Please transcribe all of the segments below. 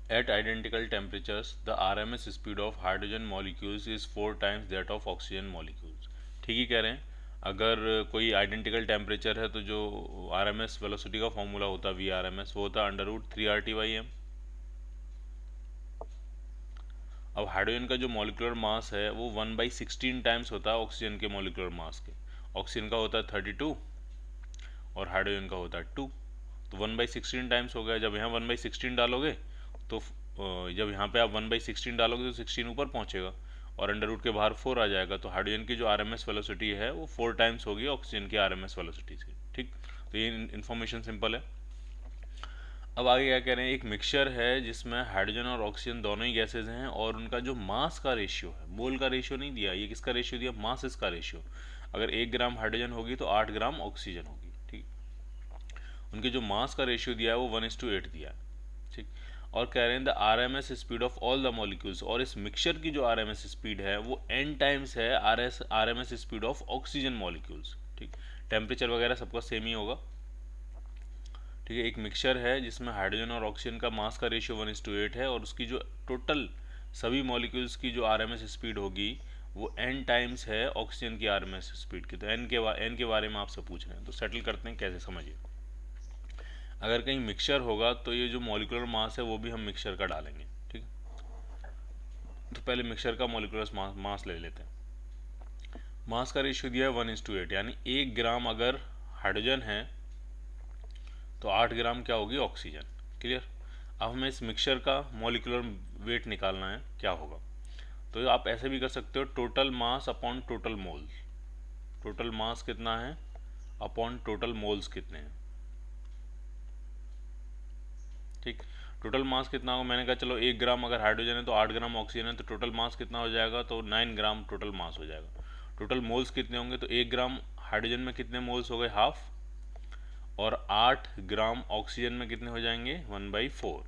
At identical temperatures, the RMS speed of hydrogen molecules is 4 times that of oxygen molecules. ठीक ही कह रहे हैं। अगर कोई आइडेंटिकल टेम्परेचर है तो जो RMS वेलोसिटी का फॉर्मूला होता है VRMS वो होता है √3RT/m। अब हाइड्रोजन का जो मॉलिक्यूलर मास है वो 1/16 टाइम्स होता है ऑक्सीजन के मॉलिक्यूलर मास के। ऑक्सीजन का होता है 32 और हाइड्रोजन का होता है 2। तो 1/16 टाइम्स हो गया। जब यहाँ 1/16 डालोगे तो जब यहाँ पे आप 1/16 डालोगे तो 16 ऊपर पहुँचेगा और अंडर रूट के बाहर 4 आ जाएगा। तो हाइड्रोजन की जो RMS वेलोसिटी है वो 4 टाइम्स होगी ऑक्सीजन की RMS वेलोसिटी से। ठीक, तो ये इन्फॉर्मेशन सिंपल है। अब आगे क्या कह रहे हैं, एक मिक्सचर है जिसमें हाइड्रोजन और ऑक्सीजन दोनों ही गैसेज हैं और उनका जो मास का रेशियो है, मोल का रेशियो नहीं दिया, ये किसका रेशियो दिया, मासेस का रेशियो। अगर 1 ग्राम हाइड्रोजन होगी तो 8 ग्राम ऑक्सीजन होगी। ठीक, उनके जो मास का रेशियो दिया है वो 1:8 दिया है। ठीक, और कह रहे हैं the RMS speed of all the molecules, और इस मिक्सचर की जो RMS स्पीड है वो n टाइम्स है RMS speed of oxygen molecules. ठीक, टेम्परेचर वगैरह सबका सेम ही होगा। ठीक है, एक मिक्सचर है जिसमें हाइड्रोजन और ऑक्सीजन का मास का रेशियो 1:8 है और उसकी जो टोटल सभी मॉलिक्यूल्स की जो RMS स्पीड होगी वो n टाइम्स है ऑक्सीजन की RMS स्पीड की। तो n के बारे में आपसे पूछ रहे हैं, तो सेटल करते हैं कैसे, समझिए। अगर कहीं मिक्सचर होगा तो ये जो मॉलिक्यूलर मास है वो भी हम मिक्सचर का डालेंगे। ठीक, तो पहले मिक्सचर का मॉलिक्यूलर मास ले लेते हैं। मास का रेशियो दिया है 1:8, यानी 1 ग्राम अगर हाइड्रोजन है तो 8 ग्राम क्या होगी, ऑक्सीजन। क्लियर। अब हमें इस मिक्सचर का मॉलिक्यूलर वेट निकालना है, क्या होगा। तो आप ऐसे भी कर सकते हो, total mass upon total moles. Total mass कितना है अपॉन टोटल मोल्स कितने हैं। ठीक, टोटल मास कितना होगा, मैंने कहा चलो 1 ग्राम अगर हाइड्रोजन है तो 8 ग्राम ऑक्सीजन है, तो टोटल मास कितना हो जाएगा, तो 9 ग्राम टोटल मास हो जाएगा। टोटल मोल्स कितने होंगे, तो 1 ग्राम हाइड्रोजन में कितने मोल्स हो गए, हाफ, और 8 ग्राम ऑक्सीजन में कितने हो जाएंगे, 1/4।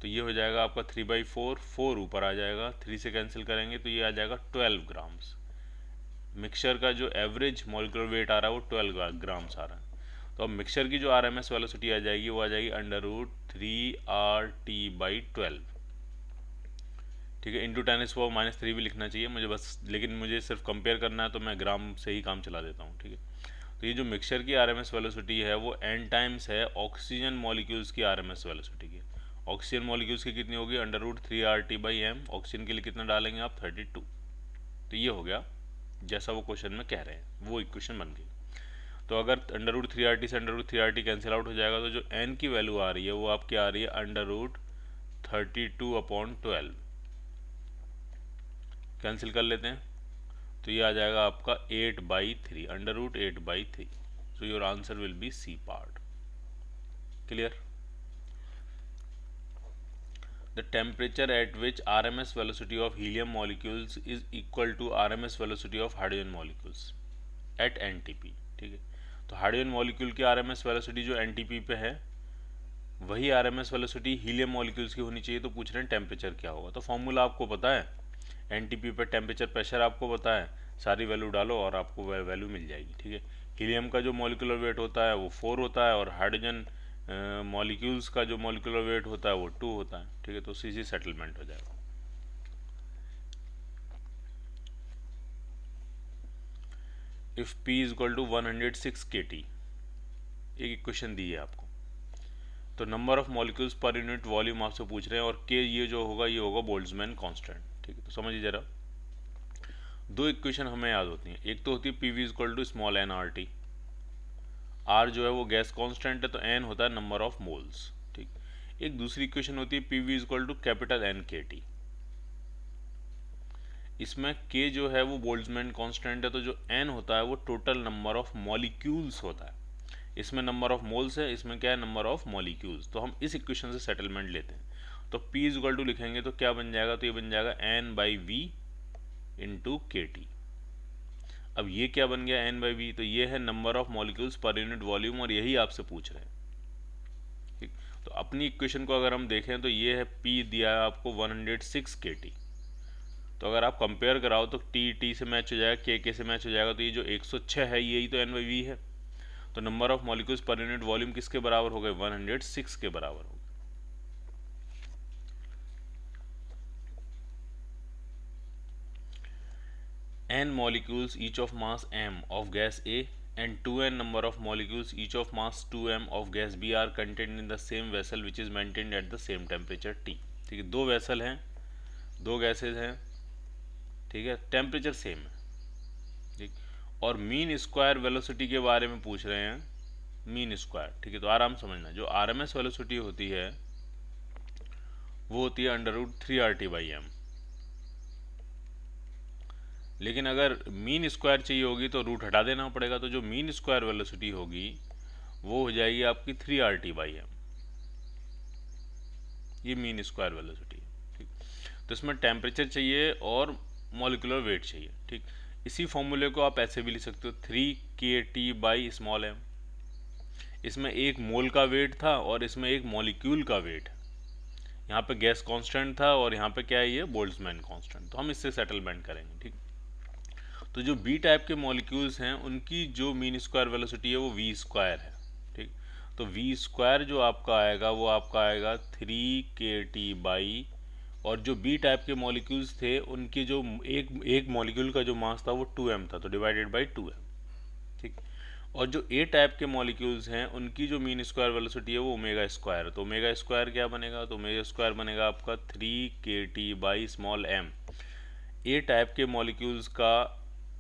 तो ये हो जाएगा आपका 3/4, 4 ऊपर आ जाएगा, 3 से कैंसिल करेंगे तो ये आ जाएगा 12 ग्राम्स। मिक्सचर का जो एवरेज मॉलिक्यूलर वेट आ रहा है वो 12 ग्राम्स आ रहा है। तो अब मिक्सचर की जो RMS वेलोसिटी आ जाएगी वो आ जाएगी √3RT/12। ठीक है, इंटू 10⁻³ भी लिखना चाहिए मुझे बस, लेकिन मुझे सिर्फ कंपेयर करना है तो मैं ग्राम से ही काम चला देता हूँ। ठीक है, तो ये जो मिक्सचर की RMS वेलोसिटी है वो n टाइम्स है ऑक्सीजन मॉलिक्यूल्स की RMS वेलोसिटी की। ऑक्सीजन मॉलिक्यूल्स की कितनी होगी, √3RT/m। ऑक्सीजन के लिए कितना डालेंगे आप, 32। तो ये हो गया जैसा वो क्वेश्चन में कह रहे हैं, वो इक्वेशन बन गई। तो अगर √3RT से √3RT कैंसिल आउट हो जाएगा तो जो n की वैल्यू आ रही है वो आपकी आ रही है √32/12। कैंसिल कर लेते हैं तो ये आ जाएगा आपका 8/3, √8/3। So your answer will be c part. Clear. The temperature at which RMS velocity of helium molecules is equal to RMS velocity of hydrogen molecules at NTP। ठीक है, तो हाइड्रोजन मॉलिक्यूल की RMS वेलोसिटी जो NTP पे है वही RMS velocity helium molecules की होनी चाहिए। तो पूछ रहे हैं टेम्परेचर क्या होगा, तो फॉर्मूला आपको पता है, NTP पे टेम्परेचर प्रेशर आपको पता है, सारी वैल्यू डालो और आपको वैल्यू मिल जाएगी। ठीक है, हीलियम का जो मॉलिक्यूलर वेट होता है वो 4 होता है और हाइड्रोजन मॉलिक्यूल्स का जो मॉलिक्यूलर वेट होता है वो 2 होता है। ठीक है, तो सीधी सेटलमेंट हो जाएगा। If P is equal to 106 kT, एक इक्वेशन दी है आपको, तो नंबर ऑफ मॉलिक्यूल्स पर यूनिट वॉल्यूम आपसे पूछ रहे हैं और के ये जो होगा ये होगा बोल्ट्जमैन कांस्टेंट। ठीक है, तो समझिए जरा, दो इक्वेशन हमें याद होती हैं। एक तो होती है PV is equal to small n RT, R जो है वो गैस कांस्टेंट है तो n होता है नंबर ऑफ मोल्स। ठीक, एक दूसरी इक्वेशन होती है PV is equal to capital N KT। इसमें K जो है वो बोल्ट्जमैन कांस्टेंट है तो जो N होता है वो टोटल नंबर ऑफ मॉलिक्यूल्स होता है। इसमें नंबर ऑफ मोल्स है, इसमें क्या है, नंबर ऑफ मॉलिक्यूल्स। तो हम इस इक्वेशन से सेटलमेंट लेते हैं। तो P इज इक्वल टू लिखेंगे तो क्या बन जाएगा, तो ये बन जाएगा N/V इंटू KT। अब ये क्या बन गया, N/V, तो ये है नंबर ऑफ मॉलिक्यूल्स पर यूनिट वॉल्यूम और यही आपसे पूछ रहे हैं। ठीक, तो अपनी इक्वेशन को अगर हम देखें तो ये है P दिया है आपको 106 KT। तो अगर आप कंपेयर कराओ तो T से मैच हो जाएगा, K से मैच हो जाएगा, तो ये जो 106 है यही तो N/V है। तो नंबर ऑफ मॉलिक्यूल्स पर यूनिट वॉल्यूम किसके बराबर हो गए, 106 के बराबर हो गए। n molecules each of mass m of gas A and 2n number of molecules each of mass 2m of gas B are contained in the same vessel which is maintained at the same temperature T। ठीक है, दो vessel हैं, दो gases हैं, ठीक है, temperature same है, ठीक, और मीन स्क्वायर वेलोसिटी के बारे में पूछ रहे हैं, मीन स्क्वायर। ठीक है, तो आराम समझना, जो आरएमएस वेलोसिटी होती है वो होती है √3RT/m। लेकिन अगर मीन स्क्वायर चाहिए होगी तो रूट हटा देना पड़ेगा, तो जो मीन स्क्वायर वेलोसिटी होगी वो हो जाएगी आपकी 3RT/m। ये मीन स्क्वायर वेलोसिटी है। ठीक, तो इसमें टेम्परेचर चाहिए और मॉलिक्यूलर वेट चाहिए। ठीक, इसी फॉर्मूले को आप ऐसे भी लिख सकते हो 3kT/m। इसमें एक मोल का वेट था और इसमें एक मॉलिक्यूल का वेट है। यहाँ पे गैस कांस्टेंट था और यहाँ पे क्या है, ये बोल्ट्जमैन कांस्टेंट। तो हम इससे सेटलमेंट करेंगे। ठीक, तो जो बी टाइप के मॉलिक्यूल्स हैं उनकी जो मीन स्क्वायर वेलोसिटी है वो वी स्क्वायर है। ठीक, तो वी स्क्वायर जो आपका आएगा वो आपका आएगा 3kT/, और जो बी टाइप के मॉलिक्यूल्स थे उनकी जो एक मॉलिक्यूल का जो मास था वो 2m था, तो डिवाइडेड बाई 2m। ठीक, और जो ए टाइप के मॉलिक्यूल्स हैं उनकी जो मीन स्क्वायर वेलोसिटी है वो ओमेगा स्क्वायर है। तो ओमेगा स्क्वायर क्या बनेगा, तो ओमेगा स्क्वायर बनेगा आपका 3kT/m। ए टाइप के मॉलिक्यूल्स का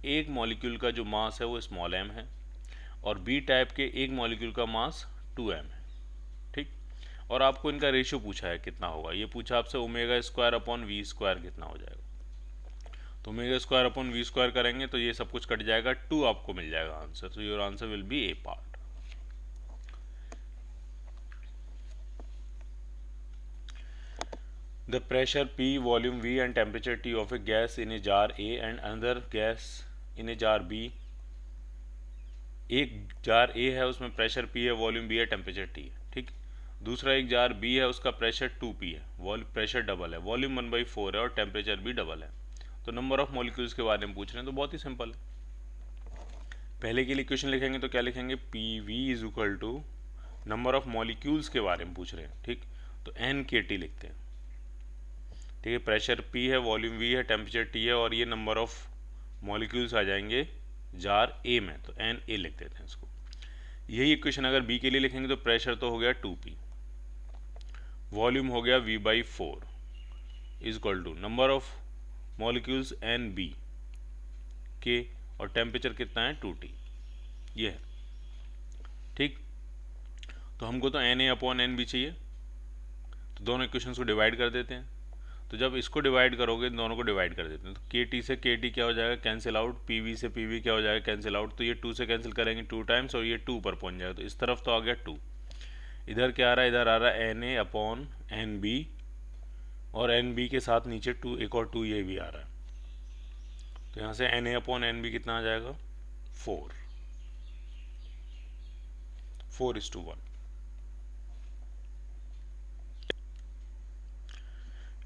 एक मॉलिक्यूल का जो मास है वो स्मॉल m है और बी टाइप के एक मॉलिक्यूल का मास 2m है। ठीक, और आपको इनका रेशियो पूछा है कितना होगा, ये पूछा आपसे omega square upon v square कितना हो जाएगा। तो omega square upon v square करेंगे तो ये सब कुछ कट जाएगा, 2 आपको मिल जाएगा answer. So your answer will B A part. The pressure P, volume V and temperature T of a gas in a jar A and another gas in a jar B। एक jar A है उसमें pressure P है, volume B है, temperature T है। ठीक, दूसरा एक jar B है उसका प्रेशर 2P है, प्रेशर डबल है, वॉल्यूम 1/4 है और टेम्परेचर भी डबल है। तो नंबर ऑफ मॉलिक्यूल्स के बारे में पूछ रहे हैं, तो बहुत ही सिंपल है। पहले के लिए इक्वेशन लिखेंगे तो क्या लिखेंगे, PV is equal to number of molecules के बारे में पूछ रहे हैं। ठीक, तो NKT लिखते हैं। ठीक है, प्रेशर P है, वॉल्यूम V है, टेम्परेचर T है और ये नंबर ऑफ मॉलिक्यूल्स आ जाएंगे जार A में, तो Na लिख देते हैं इसको। यही इक्वेशन अगर B के लिए लिखेंगे तो प्रेशर तो हो गया 2P, वॉल्यूम हो गया V/4 is equal to number of molecules NB के और टेम्परेचर कितना है 2T, ये है। ठीक, तो हमको तो Na/NB चाहिए, तो दोनों इक्वेशंस को डिवाइड कर देते हैं। तो जब इसको डिवाइड करोगे दोनों को डिवाइड कर देते हैं, तो KT से KT क्या हो जाएगा, कैंसिल आउट, PV से PV क्या हो जाएगा, कैंसिल आउट। तो ये 2 से कैंसिल करेंगे 2 टाइम्स और ये 2 ऊपर पहुंच जाएगा, तो इस तरफ तो आ गया 2। इधर क्या आ रहा है, इधर आ रहा है Na/NB और NB के साथ नीचे 2, एक और 2 ये भी आ रहा है। तो यहाँ से Na/NB कितना आ जाएगा, 4:1।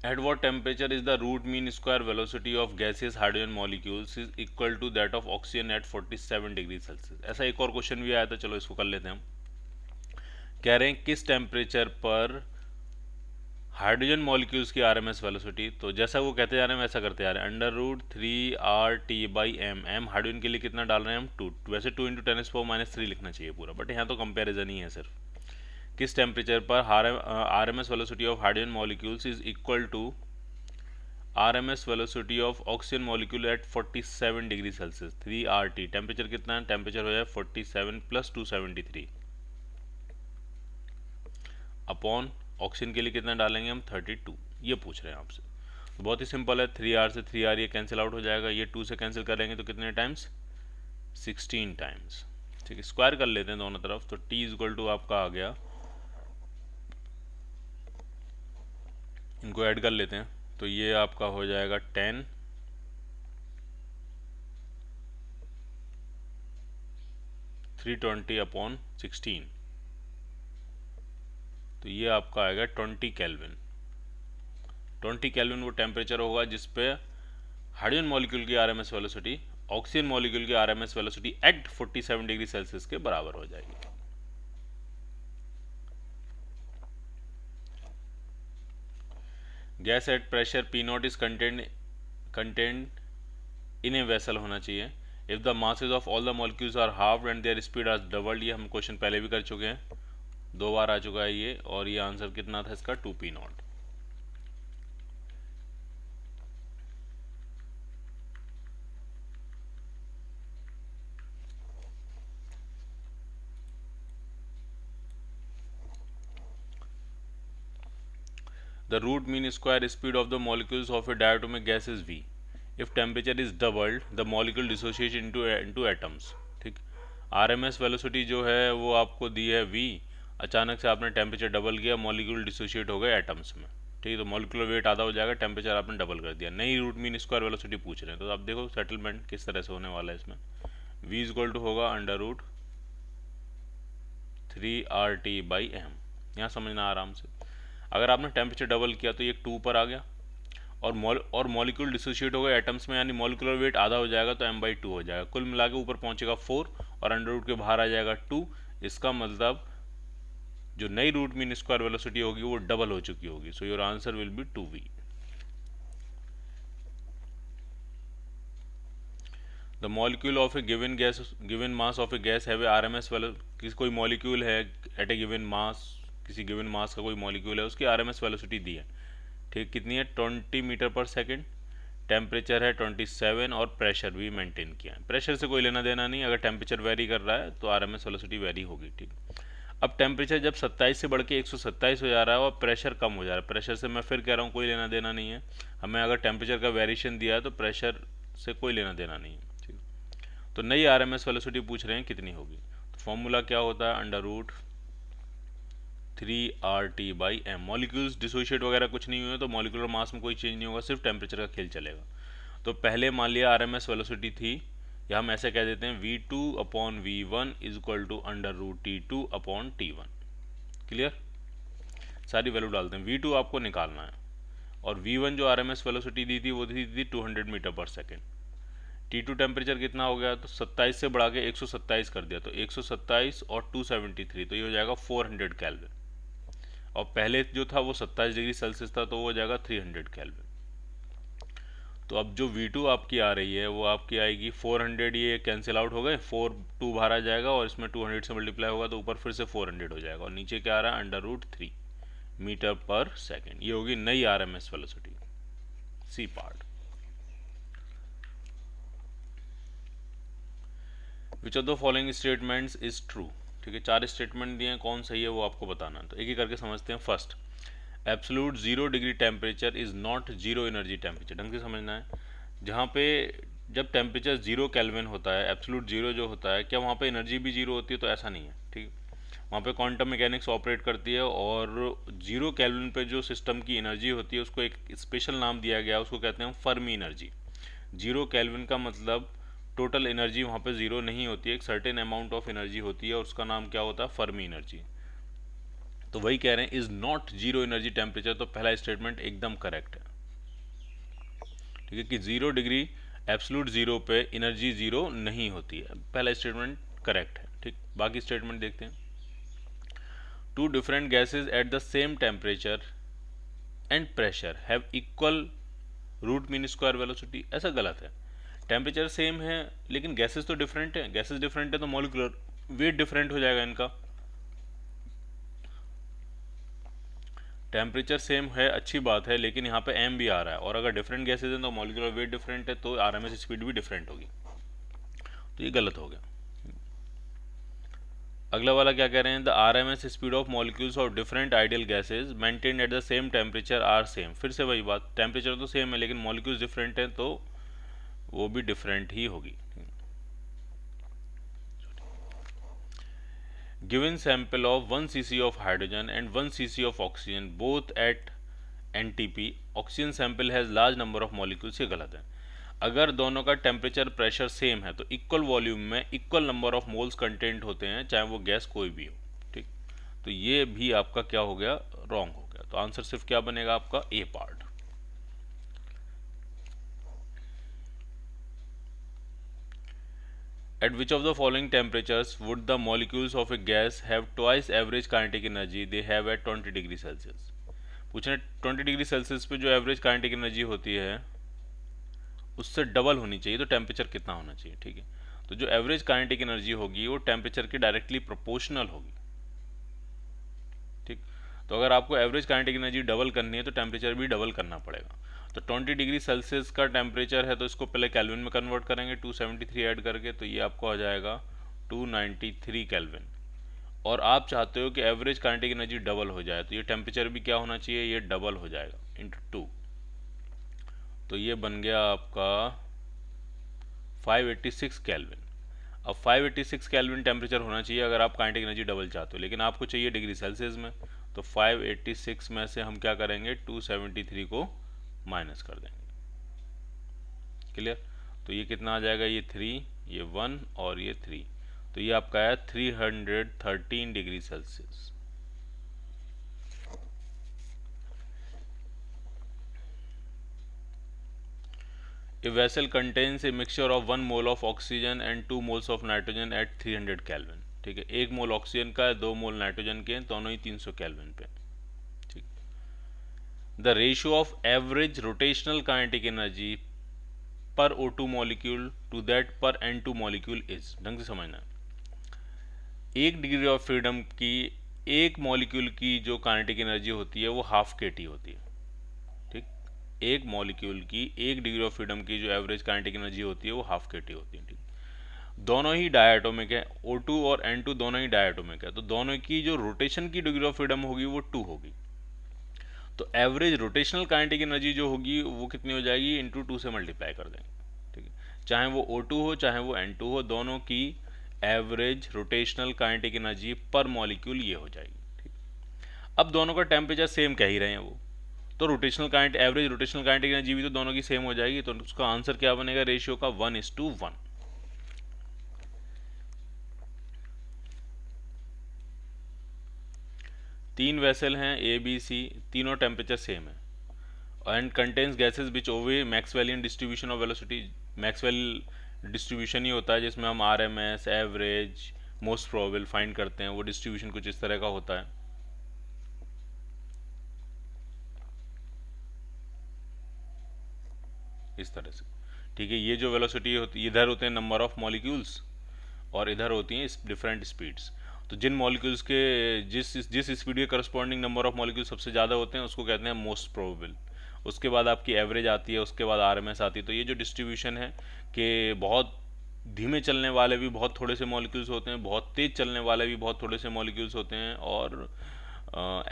At what temperature is the root mean square velocity of gaseous hydrogen molecules is equal to that of oxygen at 47 degree Celsius. ऐसा एक और क्वेश्चन भी आया था, चलो इसको कर लेते हैं हम। कह रहे हैं किस टेम्परेचर पर हाइड्रोजन मॉलिक्यूल्स की आरएमएस वेलोसिटी, तो जैसा वो कहते जा रहे हैं वैसा करते जा रहे हैं, √3RT/m। m हाइड्रोजन के लिए कितना डाल रहे हैं हम, 2। वैसे 2 × 10⁻³ लिखना चाहिए पूरा, बट यहाँ तो कंपेरिजन ही है सिर्फ। किस टेम्परेचर पर RMS velocity of hydrogen molecules is equal to RMS velocity of oxygen molecule at 47 degree Celsius, 3RT। Temperature कितना है, टेम्परेचर हो जाए 47 + 273 अपॉन ऑक्सीजन के लिए कितना डालेंगे हम, 32। ये पूछ रहे हैं आपसे, तो बहुत ही सिंपल है, 3R से 3R ये कैंसिल आउट हो जाएगा, ये 2 से कैंसिल करेंगे तो कितने टाइम्स, 16 टाइम्स। ठीक है, स्क्वायर कर लेते हैं दोनों तरफ, तो T इक्वल टू आपका आ गया, इनको ऐड कर लेते हैं, तो ये आपका हो जाएगा 10 320/16। तो ये आपका आएगा 20 केल्विन। 20 केल्विन वो टेम्परेचर होगा जिस पे हाइड्रोजन मॉलिक्यूल की आरएमएस वेलोसिटी ऑक्सीजन मॉलिक्यूल की RMS velocity at 47 degree Celsius के बराबर हो जाएगी। Gas at pressure P0 is contained in a vessel होना चाहिए। If the masses of all the molecules are half and their speed are doubled, ये हम question पहले भी कर चुके हैं, 2 बार आ चुका है ये, और ये आंसर कितना था इसका 2p0। The root mean square speed of the molecules of a diatomic gas is v. If temperature is doubled, the molecule dissociates into atoms। ठीक, RMS वेलोसिटी जो है वो आपको दी है v, अचानक से आपने टेम्परेचर डबल किया, मॉलिक्यूल डिसोशिएट हो गए एटम्स में। ठीक है, तो मॉलिक्यूलर वेट आधा हो जाएगा, टेम्परेचर आपने डबल कर दिया। नई रूट मीन स्क्वायर वेलोसिटी पूछ रहे हैं, तो आप देखो सेटलमेंट किस तरह से होने वाला है इसमें। v इज इक्वल टू होगा अंडर रूट 3RT/m। यहाँ समझना आराम से, अगर आपने टेम्परेचर डबल किया तो ये 2 पर आ गया, और मॉलिक्यूल डिसोशिएट हो गए एटम्स में, यानी मॉलिक्यूलर वेट आधा हो जाएगा तो m/2 हो जाएगा। कुल मिला के ऊपर पहुंचेगा 4 और अंडर रूट के बाहर आ जाएगा 2। इसका मतलब जो नई रूट मीन स्क्वायर वेलोसिटी होगी वो डबल हो चुकी होगी। सो your answer will B 2v। The molecule of A given mass of A guys have a RMS velocity. कोई मॉलिक्यूल है एट ए गिवन मास, किसी गिवन मास का कोई मॉलिक्यूल है, उसकी आरएमएस वेलोसिटी दी है। ठीक, कितनी है 20 मीटर पर सेकेंड, टेम्परेचर है 27 और प्रेशर भी मेंटेन किया है। प्रेशर से कोई लेना देना नहीं, अगर टेम्परेचर वेरी कर रहा है तो आरएमएस वेलोसिटी वेरी होगी। ठीक, अब टेम्परेचर जब 27 से बढ़ के 127 हो जा रहा है और प्रेशर कम हो जा रहा है, प्रेशर से मैं फिर कह रहा हूँ कोई लेना देना नहीं है हमें। अगर टेम्परेचर का वेरिएशन दिया है तो प्रेशर से कोई लेना देना नहीं है। ठीक, तो नई आरएमएस वेलोसिटी पूछ रहे हैं कितनी होगी, तो फॉर्मूला क्या होता है under root 3RT/m। Molecules dissociate वगैरह कुछ नहीं हुए तो मॉलिक्यूलर मास में कोई चेंज नहीं होगा, सिर्फ टेम्परेचर का खेल चलेगा। तो पहले मान लिया आरएमएस वेलोसिटी थी, या हम ऐसे कह देते हैं v2/v1 is equal to under root T2/T1। Clear, सारी वैल्यू डालते हैं। v2 आपको निकालना है, और v1 जो आरएमएस वेलोसिटी दी थी वो दी थी 200 मीटर पर सेकेंड। T2 टेम्परेचर कितना हो गया, तो 27 से बढ़ा के 127 कर दिया, तो 127 और 273, तो ये हो जाएगा 400 केल्विन। और पहले जो था वो 27 डिग्री सेल्सियस था, तो वो हो जाएगा 300 केल्विन। तो अब जो V2 आपकी आ रही है वो आपकी आएगी 400, ये कैंसिल आउट हो गए, 4 2 बाहर आ जाएगा और इसमें 200 से मल्टीप्लाई होगा तो ऊपर फिर से 400 हो जाएगा, और नीचे क्या आ रहा है अंडर रूट 3 मीटर पर सेकेंड। ये होगी नई RMS velocity. C part, which of the following statements is true. ठीक है, 4 स्टेटमेंट दिए हैं, कौन सही है वो आपको बताना है। तो एक ही करके समझते हैं। First, absolute 0 degree temperature is not zero energy temperature. ढंग से समझना है, जहाँ पे जब टेम्परेचर 0 केल्विन होता है, एब्सोल्यूट 0 जो होता है, क्या वहाँ पे एनर्जी भी 0 होती है? तो ऐसा नहीं है। ठीक, वहाँ पे क्वांटम मैकेनिक्स ऑपरेट करती है, और 0 केल्विन पे जो सिस्टम की एनर्जी होती है उसको एक स्पेशल नाम दिया गया, उसको कहते हैं फर्मी एनर्जी। 0 केल्विन का मतलब टोटल एनर्जी वहाँ पे 0 नहीं होती है, एक सर्टेन अमाउंट ऑफ एनर्जी होती है, और उसका नाम क्या होता है फर्मी एनर्जी। तो वही कह रहे हैं is not zero energy temperature, तो पहला स्टेटमेंट एकदम करेक्ट है। ठीक है, कि 0 डिग्री एब्सोल्यूट 0 पे एनर्जी 0 नहीं होती है, पहला स्टेटमेंट करेक्ट है। ठीक, बाकी स्टेटमेंट देखते हैं। Two different gases at the same temperature and pressure have equal root mean square velocity, ऐसा गलत है। टेम्परेचर सेम है लेकिन गैसेज तो डिफरेंट है, गैसेज डिफरेंट है तो मॉलिक्यूलर वेट डिफरेंट हो जाएगा इनका। टेम्परेचर सेम है, अच्छी बात है, लेकिन यहाँ पे m भी आ रहा है, और अगर डिफरेंट गैसेज हैं तो मॉलिक्यूलर वेट डिफरेंट है, तो आरएमएस स्पीड भी डिफरेंट होगी, तो ये गलत हो गया। अगला वाला क्या कह रहे हैं, the RMS speed of molecules of different ideal gases maintained at the same temperature are same. फिर से वही बात, टेम्परेचर तो सेम है लेकिन मॉलिक्यूल्स डिफरेंट हैं, तो वो भी डिफरेंट ही होगी। Given sample of 1 cc of hydrogen and 1 cc of oxygen both at NTP, oxygen sample has large number of molecules, ये गलत है। अगर दोनों का टेम्परेचर प्रेशर सेम है तो इक्वल वॉल्यूम में equal number of moles content होते हैं, चाहे वो गैस कोई भी हो। ठीक, तो ये भी आपका क्या हो गया, रॉन्ग हो गया। तो आंसर सिर्फ क्या बनेगा आपका ए part. At which of the following temperatures would the molecules of a gas have twice average kinetic energy they have at 20 degree Celsius. पूछ रहे 20 डिग्री सेल्सियस पे जो एवरेज काइनेटिक एनर्जी होती है उससे डबल होनी चाहिए, तो टेम्परेचर कितना होना चाहिए, ठीक है। तो जो एवरेज काइनेटिक एनर्जी होगी वो टेम्परेचर के डायरेक्टली प्रोपोर्शनल होगी, ठीक। तो अगर आपको एवरेज काइनेटिक एनर्जी डबल करनी है तो टेम्परेचर भी डबल करना पड़ेगा। तो 20 डिग्री सेल्सियस का टेम्परेचर है तो इसको पहले केल्विन में कन्वर्ट करेंगे 273 ऐड करके, तो ये आपको आ जाएगा 293 केल्विन। और आप चाहते हो कि एवरेज काइनेटिक एनर्जी डबल हो जाए, तो ये टेम्परेचर भी क्या होना चाहिए, ये डबल हो जाएगा इंटू 2। तो ये बन गया आपका 586 केल्विन। अब 586 केल्विन टेम्परेचर होना चाहिए अगर आप काइनेटिक एनर्जी डबल चाहते हो, लेकिन आपको चाहिए डिग्री सेल्सियस में। तो 586 में से हम क्या करेंगे, 273 को माइनस कर देंगे। क्लियर। तो ये कितना आ जाएगा, ये 3, ये 1 और ये 3, तो ये आपका है 313 degree Celsius. A vessel contains a mixture of 1 mole of oxygen and 2 moles of nitrogen at 300 kelvin, ठीक है। 1 मोल ऑक्सीजन का है, 2 मोल नाइट्रोजन के हैं, दोनों ही 300 केल्विन पे, ठीक। The ratio of average rotational kinetic energy पर O2 मॉलिक्यूल टू दैट पर N2 मॉलिक्यूल इज, ढंग से समझना। 1 डिग्री ऑफ फ्रीडम की एक मॉलिक्यूल की जो काइनेटिक एनर्जी होती है वो हाफ kT होती है, ठीक। एक मॉलिक्यूल की 1 डिग्री ऑफ फ्रीडम की जो एवरेज काइनेटिक एनर्जी होती है वो हाफ kT होती है, ठीक। दोनों ही डायटोमिक है, O2 और N2 दोनों ही डायटोमिक है, तो दोनों की जो रोटेशन की डिग्री ऑफ फ्रीडम होगी वो 2 होगी। तो एवरेज रोटेशनल काइनेटिक एनर्जी जो होगी वो कितनी हो जाएगी, इंटू 2 से मल्टीप्लाई कर देंगे, ठीक है। चाहे वो O2 हो चाहे वो N2 हो, दोनों की एवरेज रोटेशनल काइनेटिक एनर्जी पर मॉलिक्यूल ये हो जाएगी, ठीक। अब दोनों का टेम्परेचर सेम कह ही रहे हैं वो, तो rotational kinetic average rotational kinetic energy भी तो दोनों की सेम हो जाएगी, तो उसका आंसर क्या बनेगा, रेशियो का 1:1। तीन वेसल हैं ए बी सी, तीनों टेम्परेचर सेम है and contains gases which obey Maxwellian distribution of velocity. Maxwell distribution ही होता है जिसमें हम RMS, average, most probable find करते हैं, वो डिस्ट्रीब्यूशन कुछ इस तरह का होता है। इस तरह से, ठीक है। ये जो वेलोसिटी होती, इधर होते हैं नंबर ऑफ मॉलिक्यूल्स और इधर होती हैं डिफरेंट स्पीड्स। तो जिन मॉलिक्यूल्स के जिस स्पीड के करस्पॉन्डिंग नंबर ऑफ मॉलिक्यूल सबसे ज़्यादा होते हैं उसको कहते हैं मोस्ट प्रोबेबल। उसके बाद आपकी एवरेज आती है, उसके बाद RMS आती है। तो ये जो डिस्ट्रीब्यूशन है कि बहुत धीमे चलने वाले भी बहुत थोड़े से मॉलिक्यूल्स होते हैं, बहुत तेज़ चलने वाले भी बहुत थोड़े से मॉलिक्यूल्स होते हैं, और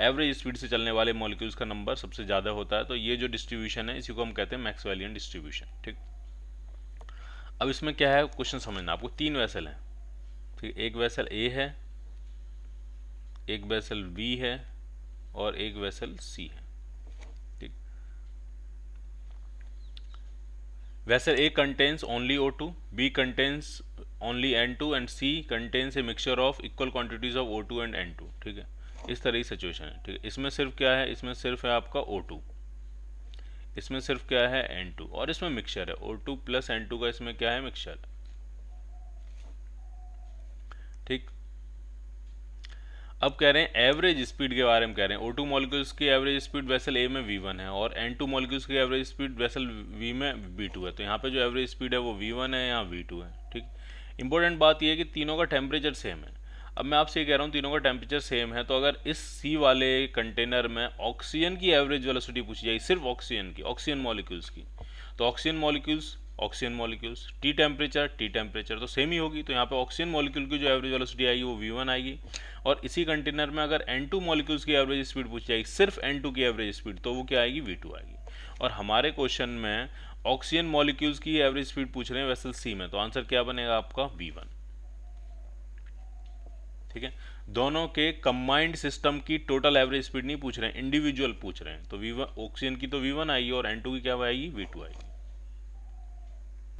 एवरेज स्पीड से चलने वाले मॉलिक्यूल्स का नंबर सबसे ज़्यादा होता है। तो ये जो डिस्ट्रीब्यूशन है इसी को हम कहते हैं मैक्सवेलियन डिस्ट्रीब्यूशन, ठीक। अब इसमें क्या है क्वेश्चन समझना आपको, तीन वेसल हैं, ठीक। एक वेसल ए है, एक वेसल बी है और एक वेसल सी है, ठीक। Vessel A contains only O2, B contains only N2 and C contains a mixture of equal quantities of O2 and N2, ठीक है। इस तरह की सिचुएशन है, ठीक है। इसमें सिर्फ क्या है, इसमें सिर्फ है आपका O2, इसमें सिर्फ क्या है N2, और इसमें मिक्सचर है O2 प्लस N2 का, इसमें क्या है मिक्सचर है, ठीक। अब कह रहे हैं एवरेज स्पीड के बारे में कह रहे हैं। O2 मॉलिक्यूल्स की एवरेज स्पीड वेसल ए में V1 है और N2 मॉलिक्यूल्स की एवरेज स्पीड वेसल V में V2 है। तो यहाँ पे जो एवरेज स्पीड है वो V1 है, यहाँ V2 है, ठीक। इंपॉर्टेंट बात यह है कि तीनों का टेम्परेचर सेम है। अब मैं आपसे ये कह रहा हूँ तीनों का टेम्परेचर सेम है, तो अगर इस सी वाले कंटेनर में ऑक्सीजन की एवरेज वेलोसिटी पूछी जाए, सिर्फ ऑक्सीजन की, ऑक्सीजन मॉलिक्यूल्स की, तो ऑक्सीजन मॉलिक्यूल्स टी टेम्परेचर तो सेम ही होगी। तो यहाँ पे ऑक्सीजन मॉलिक्यूल की जो एवरेज वेलोसिटी आएगी वो V1 आएगी। और इसी कंटेनर में अगर N2 मॉलिक्यूल्स की एवरेज स्पीड पूछी जाएगी, सिर्फ N2 की एवरेज स्पीड, तो वो क्या आएगी, V2 आएगी। और हमारे क्वेश्चन में ऑक्सीजन मॉलिक्यूल्स की एवरेज स्पीड पूछ रहे हैं वेसल सी में, तो आंसर क्या बनेगा आपका, V1, ठीक है। दोनों के कंबाइंड सिस्टम की टोटल एवरेज स्पीड नहीं पूछ रहे हैं, इंडिविजुअल पूछ रहे हैं। तो V1 ऑक्सीजन की तो V1 आएगी और N2 की क्या आएगी, V2 आएगी।